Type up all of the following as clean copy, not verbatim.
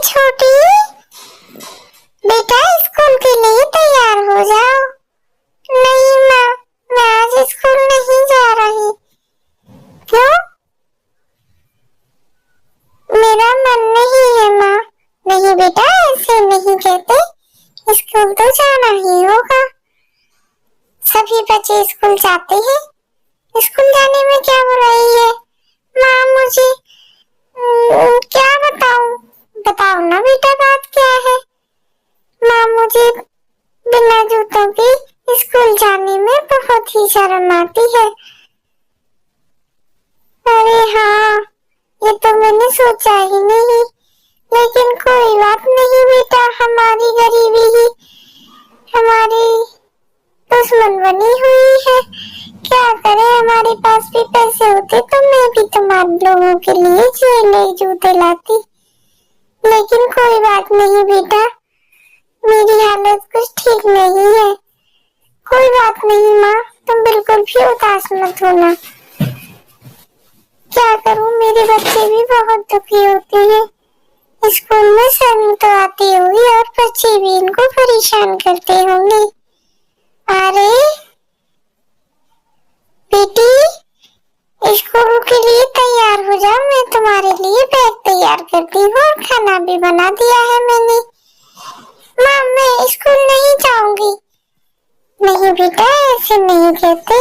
छोटी, बेटा स्कूल के लिए तैयार हो जाओ। नहीं माँ, मैं आज स्कूल नहीं जा रही। क्यों? मेरा मन नहीं है माँ। नहीं बेटा, ऐसे नहीं कहते, स्कूल तो जाना ही होगा। सभी बच्चे स्कूल जाते हैं, स्कूल जाने में क्या बुराई है? माँ मुझे क्या बताऊं? बताओ ना बेटा, बात क्या है? माँ मुझे बिना जूतों के स्कूल जाने में बहुत ही शर्म आती है। अरे हाँ, ये तो मैंने सोचा ही नहीं, लेकिन कोई बात नहीं बेटा, हमारी गरीबी ही हमारी दुश्मन बनी हुई है। क्या करें, हमारे पास भी पैसे होते तो मैं भी तुम्हारे लोगों के लिए नए जूते लाती। लेकिन कोई बात नहीं बेटा, मेरी हालत कुछ ठीक नहीं है। कोई बात नहीं माँ, तुम बिल्कुल भी उदास मत होना। क्या करूं, मेरे बच्चे भी बहुत दुखी होते हैं। स्कूल में शर्म तो आती होगी और बच्चे भी इनको परेशान करते होंगे। अरे बेटी, स्कूल के लिए तैयार हो जाओ, मैं तुम्हारे लिए बैग तैयार करती हूँ और खाना भी बना दिया है मैंने। माँ मैं स्कूल नहीं जाऊंगी। नहीं बेटा, ऐसे नहीं कहते।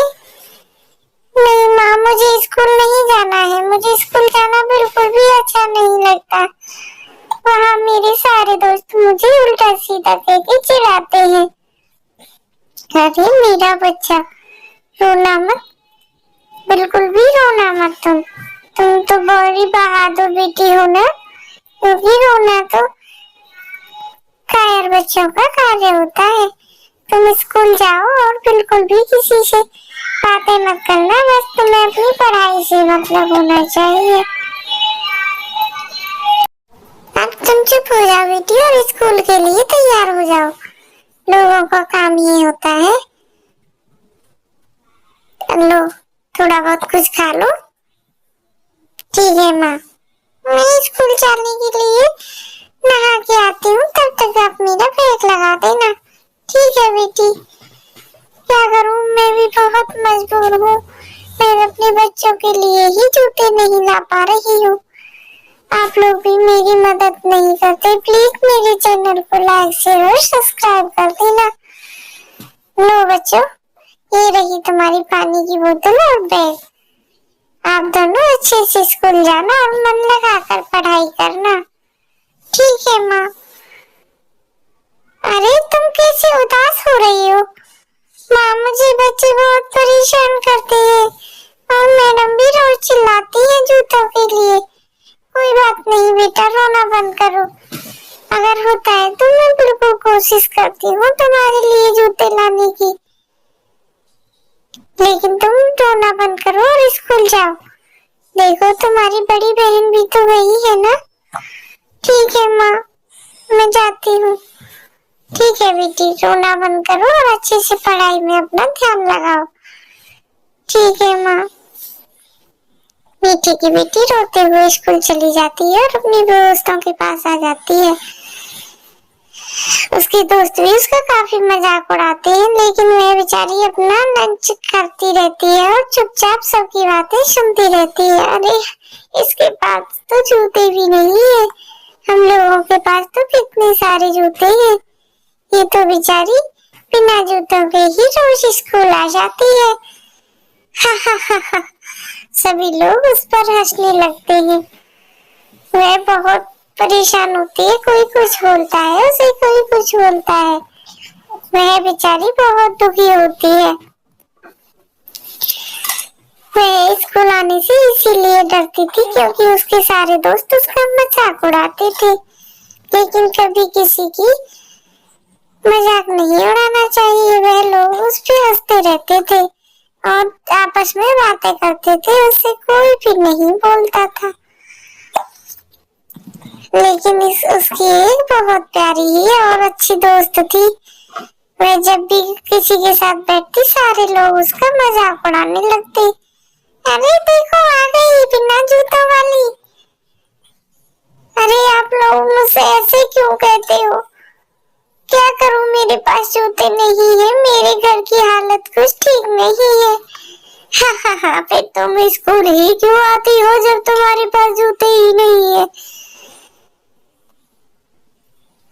नहीं माँ, मुझे स्कूल नहीं जाना है, मुझे स्कूल जाना बिल्कुल भी अच्छा नहीं लगता। वहाँ मेरे सारे दोस्त मुझे उल्टा सीधा कह के चिढ़ाते हैं। अरे मेरा बच्चा, रोना मत, बिल्कुल भी रोना मत। तुम तो बड़ी बहादुर बेटी हो ना, क्योंकि रोना तो कायर बच्चों का कार्य होता है। तुम स्कूल जाओ और बिल्कुल भी किसी से बातें मत करना, बस तुम्हें अपनी पढ़ाई से मतलब होना चाहिए। अब तुम चुप हो जाओ बेटी और स्कूल के लिए तैयार हो जाओ। लोगों का काम ये होता है। लो, थोड़ा बहुत कुछ खा लो। ठीक है माँ, मैं स्कूल जाने के लिए नहा के आती हूँ, तब तक आप मेरा बैग लगा देना। ठीक है बेटी। क्या करूँ, मैं भी बहुत मजबूर हूँ, मैं अपने बच्चों के लिए ही जूते नहीं ला पा रही हूँ। आप लोग भी मेरी मदद नहीं करते, प्लीज मेरे चैनल को लाइक शेयर और सब्सक्राइब कर देना। लो बच्चों, ये रही तुम्हारी पानी की बोतल और बैग। आप दोनों अच्छे से स्कूल जाना और मन लगाकर पढ़ाई करना। ठीक है माँ। अरे तुम कैसे उदास हो रही हो? माँ मुझे बच्चे बहुत परेशान करते हैं और मैडम भी रोज चिल्लाती है जूतों के लिए। कोई बात नहीं बेटा, रोना बंद करो। अगर होता है तो मैं बिल्कुल कोशिश करती हूँ तुम्हारे लिए जूते लाने की, लेकिन तुम रोना बंद करो और स्कूल जाओ। देखो तुम्हारी बड़ी बहन भी तो गई है ना। ठीक है माँ, मैं जाती हूँ। ठीक है बेटी, रोना बंद करो और अच्छे से पढ़ाई में अपना ध्यान लगाओ। ठीक है माँ। मीठी की बेटी रोते हुए स्कूल चली जाती है और अपने दोस्तों के पास आ जाती है। उसके दोस्त भी उसका काफी मजाक उड़ाते हैं, लेकिन वह बेचारी अपना लंच करती रहती है और चुपचाप सबकी बातें सुनती रहती है। अरे इसके पास तो जूते भी नहीं है, हम लोगों के पास तो कितने सारे जूते हैं। ये तो बेचारी बिना जूतों के ही रोज स्कूल आ जाती है। हा हा हा हा। सभी लोग उस पर हंसने लगते हैं। वह बहुत परेशान होती है, कोई कुछ बोलता है उसे, कोई कुछ बोलता है। वह बेचारी बहुत दुखी होती है। वह स्कूल आने से इसीलिए डरती थी क्योंकि उसके सारे दोस्त उसका मजाक उड़ाते थे, लेकिन कभी किसी की मजाक नहीं उड़ाना चाहिए। वह लोग उस पे हंसते रहते थे और आपस में बातें करते थे, उससे कोई भी नहीं बोलता था। लेकिन उसकी एक बहुत प्यारी और अच्छी दोस्त थी। वह जब भी किसी के साथ बैठती, सारे लोग उसका मजाक उड़ाने लगते। अरे देखो आ गई बिना जूतों वाली। अरे आप लोग मुझसे पास जूते नहीं है, मेरे घर की हालत कुछ ठीक नहीं है। हा, फिर तुम स्कूल ही क्यों आती हो जब तुम्हारे पास जूते ही नहीं है?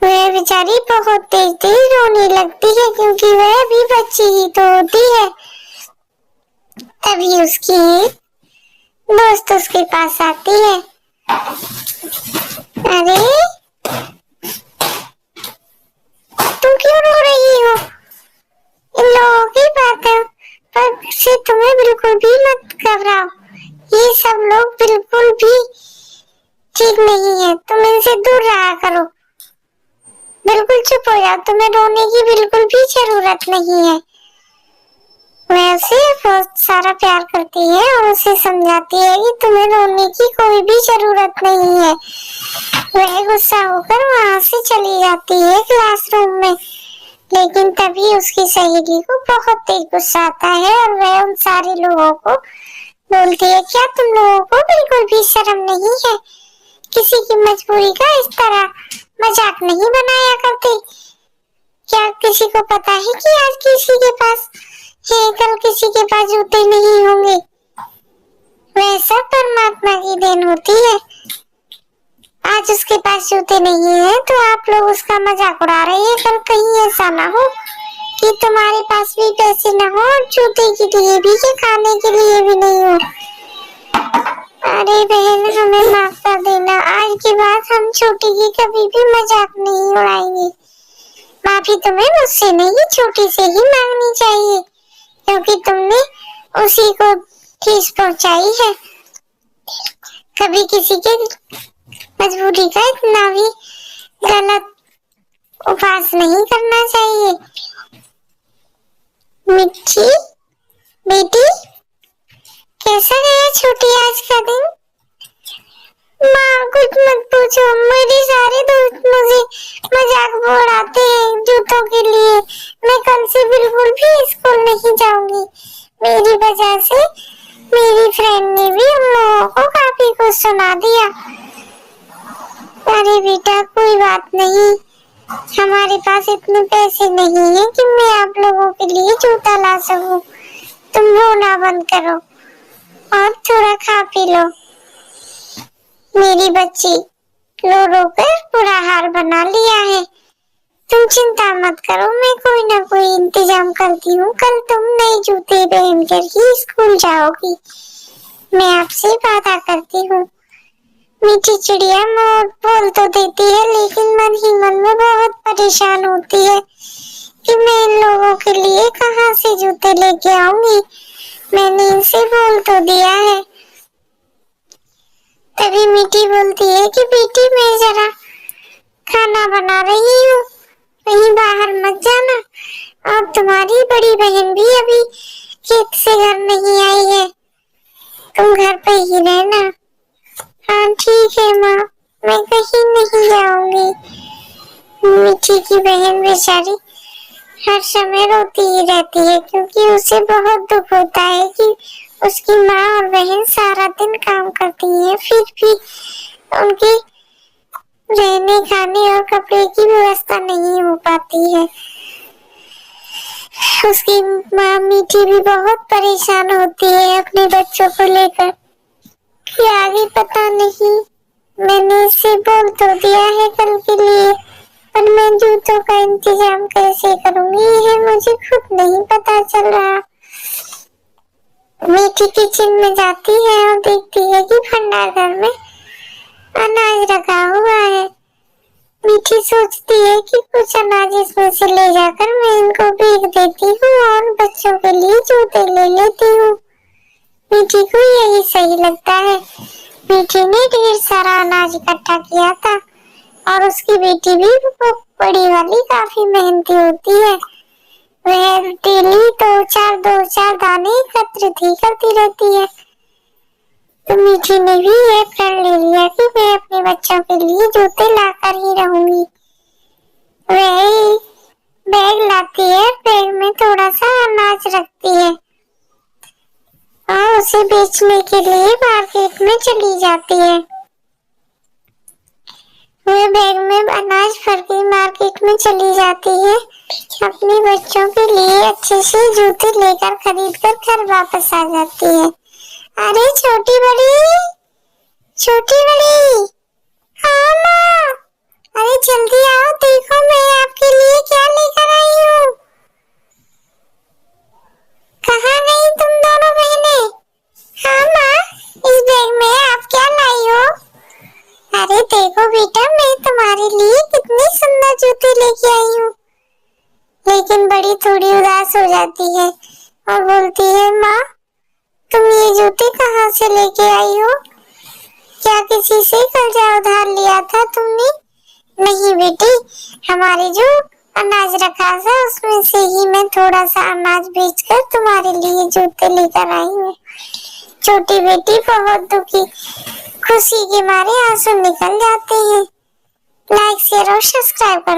वह बेचारी बहुत तेज तेज रोने लगती है क्योंकि वह भी बच्ची ही तो होती है। तभी उसकी दोस्त उसके पास आती है। अरे तुम क्यों रो रही हो? इन लोगों की बातों पर से तुम्हें बिल्कुल भी मत घबराओ, ये सब लोग बिल्कुल भी ठीक नहीं है, तुम इनसे दूर रहा करो। बिल्कुल चुप हो जाओ, तुम्हें रोने की बिल्कुल भी जरूरत नहीं है। वह उसे बहुत सारा प्यार करती है और उसे समझाती है कि तुम्हें रोने की कोई भी जरूरत नहीं है। वह गुस्सा होकर वहां से चली जाती है क्लासरूम में, लेकिन तभी उसकी सहेली को बहुत तेज गुस्सा आता है और वह उन सारे लोगों को बोलती है, क्या तुम लोगों को बिल्कुल भी शर्म नहीं है? किसी की मजबूरी का इस तरह मजाक नहीं बनाया करते। क्या किसी को पता है कि आज किसी के पास है, कल किसी के पास जूते नहीं होंगे? वह सब परमात्मा की देन होती है। आज उसके पास जूते नहीं है तो आप लोग उसका मजाक उड़ा रहे हैं, कल कहीं ऐसा ना हो कि तुम्हारे पास भी पैसे ना हो और जूते के लिए भी या खाने के लिए भी नहीं हो। अरे बहन, हमें माफ कर देना, आज के बाद हम छोटी की कभी भी मजाक नहीं उड़ाएंगे। माफी तुम्हें मुझसे नहीं, छोटी से ही मांगनी चाहिए क्योंकि तुमने उसी को ठेस पहुंचाई है। कभी किसी के मजबूरी का इतना भी गलत उपहास नहीं करना चाहिए। मिठी बेटी, कैसा गया छोटी आज का दिन? माँ कुछ मत पूछो, मेरे सारे दोस्त मुझे मजाक उड़ाते हैं जूतों के लिए। मैं कल से बिल्कुल भी स्कूल नहीं जाऊंगी। मेरी वजह से मेरी फ्रेंड ने भी उन लोगों को काफी कुछ सुना दिया। अरे बेटा कोई बात नहीं, हमारे पास इतने पैसे नहीं है कि मैं आप लोगों के लिए जूता ला सकूं। तुम रोना बंद करो और थोड़ा खा पी लो। मेरी बच्ची रो रो कर पूरा हाल बना लिया है। तुम चिंता मत करो, मैं कोई ना कोई इंतजाम करती हूँ। कल तुम नए जूते पहन कर ही स्कूल जाओगी, मैं आपसे वादा करती हूँ। मीठी चिड़िया मोर बोल तो देती है लेकिन मन ही मन में बहुत परेशान होती है कि मैं इन लोगों के लिए कहाँ से जूते लेके आऊंगी। मैंने इनसे बोल तो दिया है। तभी मीठी बोलती है कि बेटी मैं जरा खाना बना रही हूँ, कहीं बाहर मत जाना। और तुम्हारी बड़ी बहन भी अभी खेत से घर नहीं आई है, तुम घर पे ही रहना। हाँ ठीक है माँ, मैं कहीं नहीं जाऊंगी। मीठी की बहन बेचारी हर समय रोती ही रहती है क्योंकि उसे बहुत दुख होता है कि उसकी माँ और बहन सारा दिन काम करती हैं, फिर भी उनके रहने खाने और कपड़े की व्यवस्था नहीं हो पाती है। उसकी माँ मीठी भी बहुत परेशान होती है अपने बच्चों को लेकर कि आगे पता नहीं, मैंने इसे बोल तो दिया है कल के लिए, पर मैं जूतों का इंतजाम कैसे करूंगी यह मुझे खुद नहीं पता चल रहा। मीठी किचन में जाती है और देखती है कि भंडार घर में अनाज रखा हुआ है। मीठी सोचती है कि कुछ अनाज इसमें से ले जाकर मैं इनको बेच देती हूँ और बच्चों के लिए जूते ले लेती हूँ। मीठी को यही सही लगता है। मीठी ने ढेर सारा अनाज इकट्ठा किया था और उसकी बेटी भी बड़ी वाली काफी मेहनती होती है। वह डेली दो चार दाने एकत्रित ही करती रहती है। तो मीठी ने भी यह प्रण ले लिया कि मैं अपने बच्चों के लिए जूते लाकर ही रहूंगी। वह बैग लाती है, बैग में थोड़ा सा अनाज रखती है और उसे बेचने के लिए मार्केट में चली जाती है। वह बैग में अनाज भर के मार्केट में चली जाती है अपने बच्चों के लिए अच्छे से जूते लेकर खरीद कर घर वापस आ जाती है। अरे छोटी बड़ी, हाँ माँ, अरे जल्दी आओ, देखो मैं आपके लिए क्या लेकर आई हूँ। कहाँ गई तुम दोनों बहनें? हाँ माँ, इस बैग में आप क्या लाई हो? अरे देखो बेटा, मैं तुम्हारे लिए कितनी सुंदर जूते लेके आई हूँ। लेकिन बड़ी थोड़ी उदास हो जाती है और बोलती है, माँ तुम ये जूते कहाँ से लेके आई हो? क्या किसी से कर्जा उधार लिया था तुमने? नहीं बेटी, हमारे जो अनाज रखा था उसमें से ही मैं थोड़ा सा अनाज बेचकर तुम्हारे लिए जूते लेकर आई हूँ। छोटी बेटी बहुत दुखी, खुशी के मारे आंसू निकल जाते हैं। लाइक शेयर और सब्सक्राइब करना।